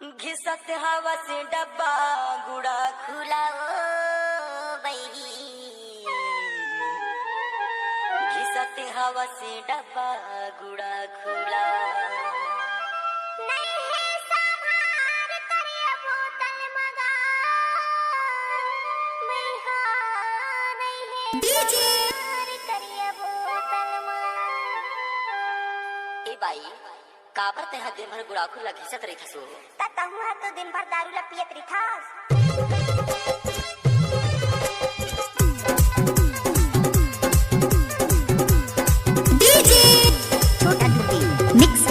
घिसत हवा से डब्बा गुड़ा खुला ओ बैरी, घिसत हवा से डब्बा गुड़ा खुला। नहीं है संभार करिए बोतल मगा, नहीं है संभार करिए बोतल मगा। ए भाई काबर ते दिन भर गुड़ाखू ला घिसत रही थसो? कहूँ है तो दिन भर दारू ला पियत रही थास। छोटा ध्रुवी मिक्स।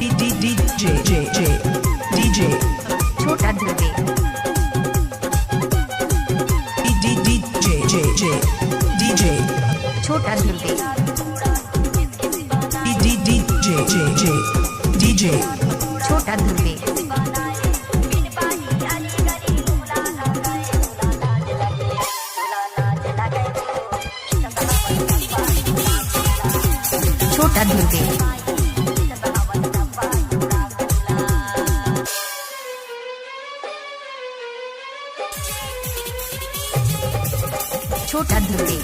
DJ छोटा ध्रुवी DJ छोटा ध्रुवी DJ छोटा ध्रुवी छोटा ध्रुवी छोटा ध्रुवी